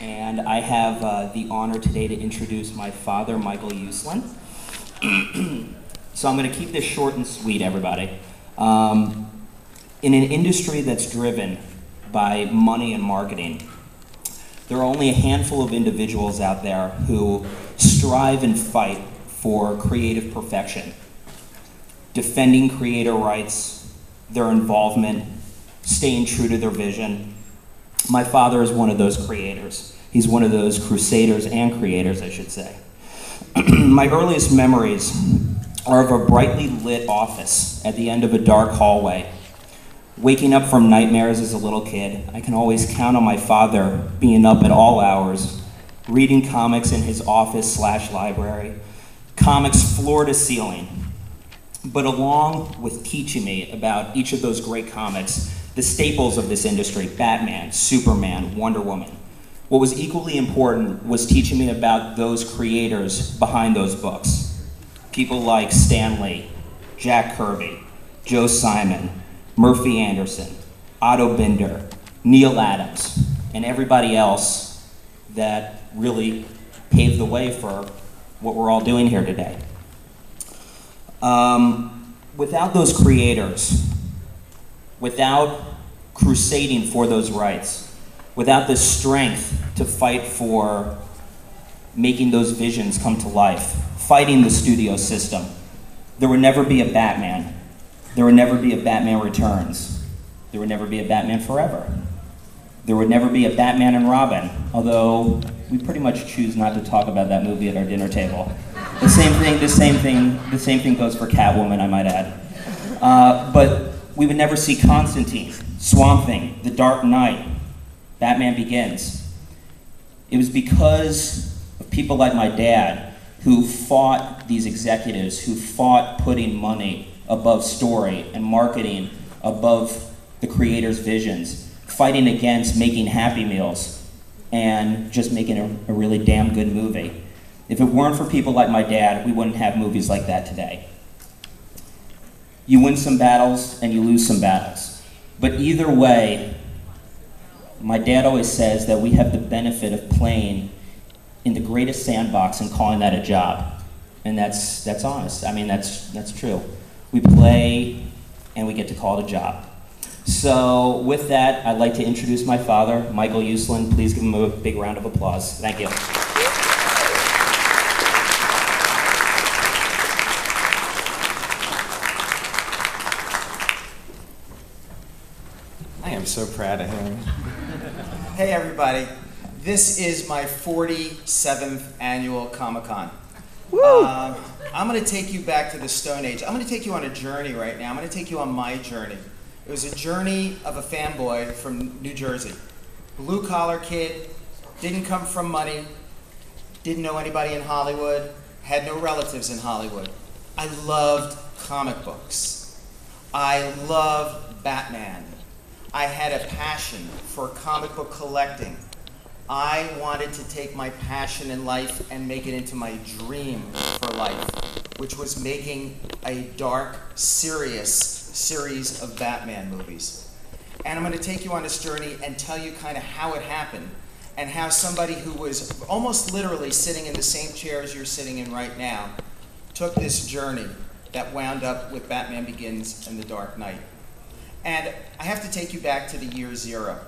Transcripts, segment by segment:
and I have the honor today to introduce my father, Michael Uslan. So I'm going to keep this short and sweet, everybody. In an industry that's driven by money and marketing, there are only a handful of individuals out there who strive and fight for creative perfection, defending creator rights, their involvement, staying true to their vision. My father is one of those creators. He's one of those crusaders and creators, I should say. My earliest memories are of a brightly lit office at the end of a dark hallway. Waking up from nightmares as a little kid, I can always count on my father being up at all hours, reading comics in his office/library, comics floor to ceiling. But along with teaching me about each of those great comics, the staples of this industry, Batman, Superman, Wonder Woman, what was equally important was teaching me about those creators behind those books. People like Stan Lee, Jack Kirby, Joe Simon, Murphy Anderson, Otto Binder, Neil Adams, and everybody else that really paved the way for what we're all doing here today. Without those creators, without crusading for those rights, without the strength to fight for making those visions come to life, fighting the studio system, there would never be a Batman. There would never be a Batman Returns. There would never be a Batman Forever. There would never be a Batman and Robin, although we pretty much choose not to talk about that movie at our dinner table. The same thing goes for Catwoman, I might add. But we would never see Constantine, Swamp Thing, The Dark Knight, Batman Begins. It was because of people like my dad who fought these executives, who fought putting money above story and marketing above the creator's visions, fighting against making Happy Meals and just making a really damn good movie. If it weren't for people like my dad, we wouldn't have movies like that today. You win some battles and you lose some battles. But either way, my dad always says that we have the benefit of playing in the greatest sandbox and calling that a job. And that's honest. I mean, that's true. We play and we get to call it a job. So with that, I'd like to introduce my father, Michael Uslan. Please give him a big round of applause. Thank you. I am so proud of him. Hey everybody, this is my 47th annual Comic-Con. I'm going to take you back to the Stone Age. I'm going to take you on a journey right now. I'm going to take you on my journey. It was a journey of a fanboy from New Jersey. Blue-collar kid, didn't come from money, didn't know anybody in Hollywood, had no relatives in Hollywood. I loved comic books. I loved Batman. I had a passion for comic book collecting. I wanted to take my passion in life and make it into my dream for life, which was making a dark, serious series of Batman movies. And I'm going to take you on this journey and tell you kind of how it happened and how somebody who was almost literally sitting in the same chair as you're sitting in right now took this journey that wound up with Batman Begins and The Dark Knight. And I have to take you back to the year zero.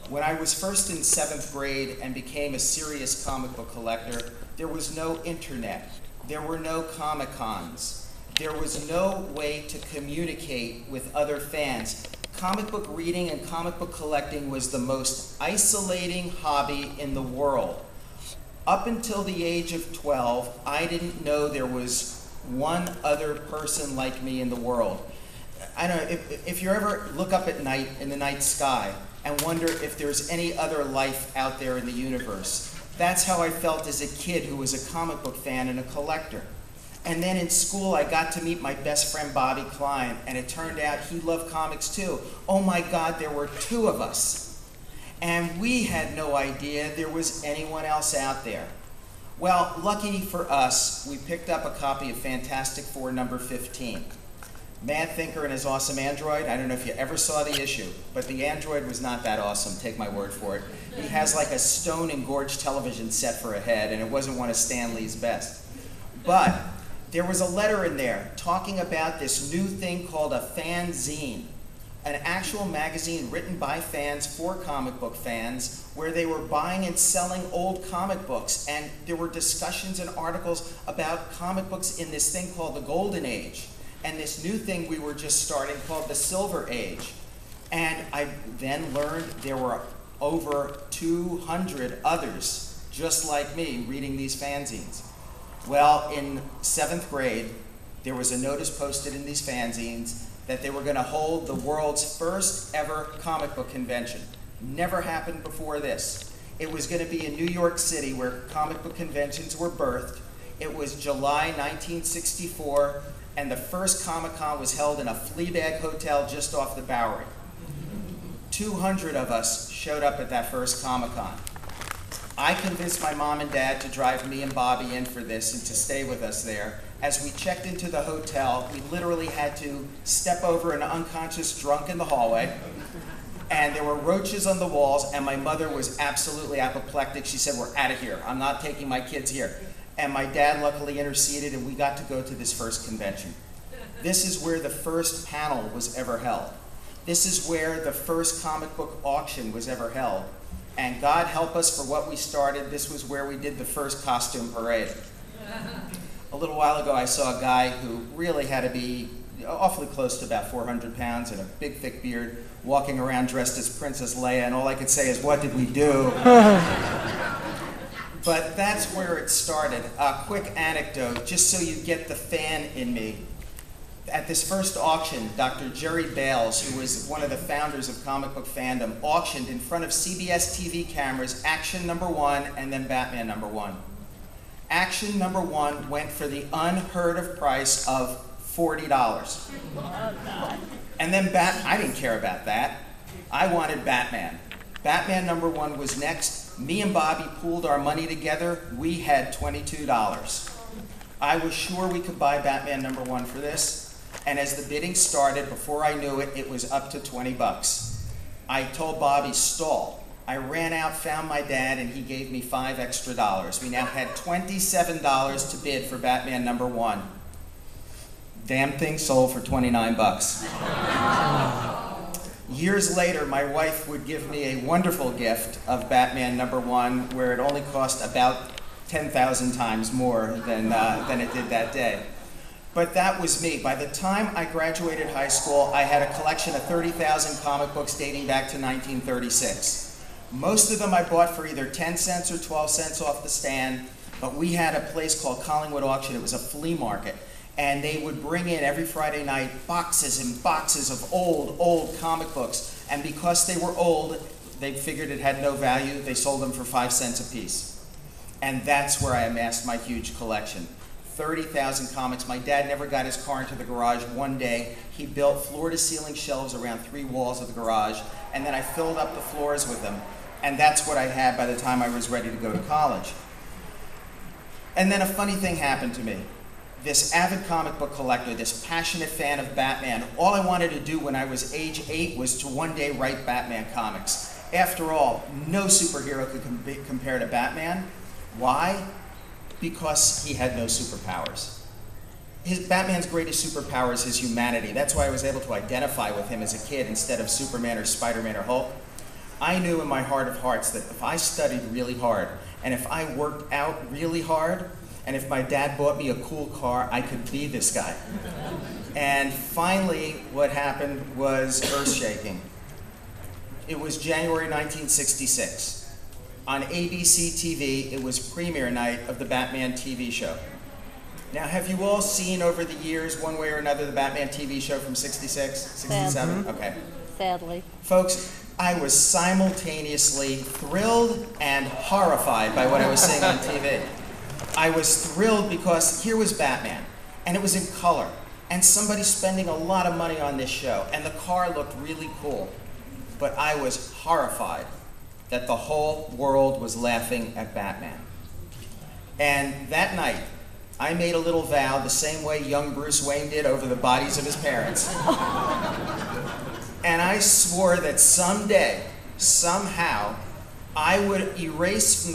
When I was first in 7th grade and became a serious comic book collector, there was no internet. There were no Comic-Cons. There was no way to communicate with other fans. Comic book reading and comic book collecting was the most isolating hobby in the world. Up until the age of 12, I didn't know there was one other person like me in the world. I don't know, if you ever look up at night in the night sky and wonder if there's any other life out there in the universe. That's how I felt as a kid who was a comic book fan and a collector. And then in school, I got to meet my best friend, Bobby Klein, and it turned out he loved comics too. Oh my God, there were 2 of us. And we had no idea there was anyone else out there. Well, lucky for us, we picked up a copy of Fantastic Four number 15. Mad Thinker and his awesome android. I don't know if you ever saw the issue, but the android was not that awesome, take my word for it. He has like a stone engorged television set for a head, and it wasn't one of Stan Lee's best. But there was a letter in there talking about this new thing called a fanzine, an actual magazine written by fans for comic book fans, where they were buying and selling old comic books, and there were discussions and articles about comic books in this thing called the Golden Age, and this new thing we were just starting called the Silver Age. And I then learned there were over 200 others just like me reading these fanzines. Well, in 7th grade, there was a notice posted in these fanzines that they were going to hold the world's first ever comic book convention. Never happened before this. It was going to be in New York City, where comic book conventions were birthed. It was July 1964, and the first Comic-Con was held in a Fleabag hotel just off the Bowery. 200 of us showed up at that first Comic-Con. I convinced my mom and dad to drive me and Bobby in for this and to stay with us there. As we checked into the hotel, we literally had to step over an unconscious drunk in the hallway, and there were roaches on the walls, and my mother was absolutely apoplectic. She said, "We're out of here. I'm not taking my kids here." And my dad luckily interceded, and we got to go to this first convention. This is where the first panel was ever held. This is where the first comic book auction was ever held. And God help us for what we started, this was where we did the first costume parade. A little while ago, I saw a guy who really had to be awfully close to about 400 pounds and a big, thick beard, walking around dressed as Princess Leia, and all I could say is, "What did we do?" But that's where it started. A quick anecdote, just so you get the fan in me. At this first auction, Dr. Jerry Bales, who was one of the founders of comic book fandom, auctioned in front of CBS TV cameras Action #1 and then Batman #1. Action #1 went for the unheard of price of $40. And then I didn't care about that. I wanted Batman. Batman #1 was next. Me and Bobby pooled our money together. We had $22. I was sure we could buy Batman #1 for this. And as the bidding started, before I knew it, it was up to 20 bucks. I told Bobby, "Stall." I ran out, found my dad, and he gave me $5 extra. We now had $27 to bid for Batman #1. Damn thing sold for 29 bucks. Years later, my wife would give me a wonderful gift of Batman #1, where it only cost about 10,000 times more than it did that day. But that was me. By the time I graduated high school, I had a collection of 30,000 comic books dating back to 1936. Most of them I bought for either 10 cents or 12 cents off the stand, but we had a place called Collingwood Auction. It was a flea market, and they would bring in every Friday night boxes and boxes of old comic books, and because they were old, they figured it had no value. They sold them for 5 cents a piece. And that's where I amassed my huge collection. 30,000 comics. My dad never got his car into the garage. One day, he built floor-to-ceiling shelves around 3 walls of the garage, and then I filled up the floors with them. And that's what I had by the time I was ready to go to college. And then a funny thing happened to me. This avid comic book collector, this passionate fan of Batman, all I wanted to do when I was age 8 was to one day write Batman comics. After all, no superhero could compare to Batman. Why? Because he had no superpowers. Batman's greatest superpower is his humanity. That's why I was able to identify with him as a kid instead of Superman or Spider-Man or Hulk. I knew in my heart of hearts that if I studied really hard, and if I worked out really hard, and if my dad bought me a cool car, I could be this guy. And finally, what happened was earth-shaking. It was January 1966. On ABC TV, it was premiere night of the Batman TV show. Now, have you all seen over the years, one way or another, the Batman TV show from 66, 67? Okay. Sadly. Folks, I was simultaneously thrilled and horrified by what I was seeing on TV. I was thrilled because here was Batman, and it was in color, and somebody spending a lot of money on this show, and the car looked really cool. But I was horrified that the whole world was laughing at Batman. And that night, I made a little vow the same way young Bruce Wayne did over the bodies of his parents. And I swore that someday, somehow, I would erase from the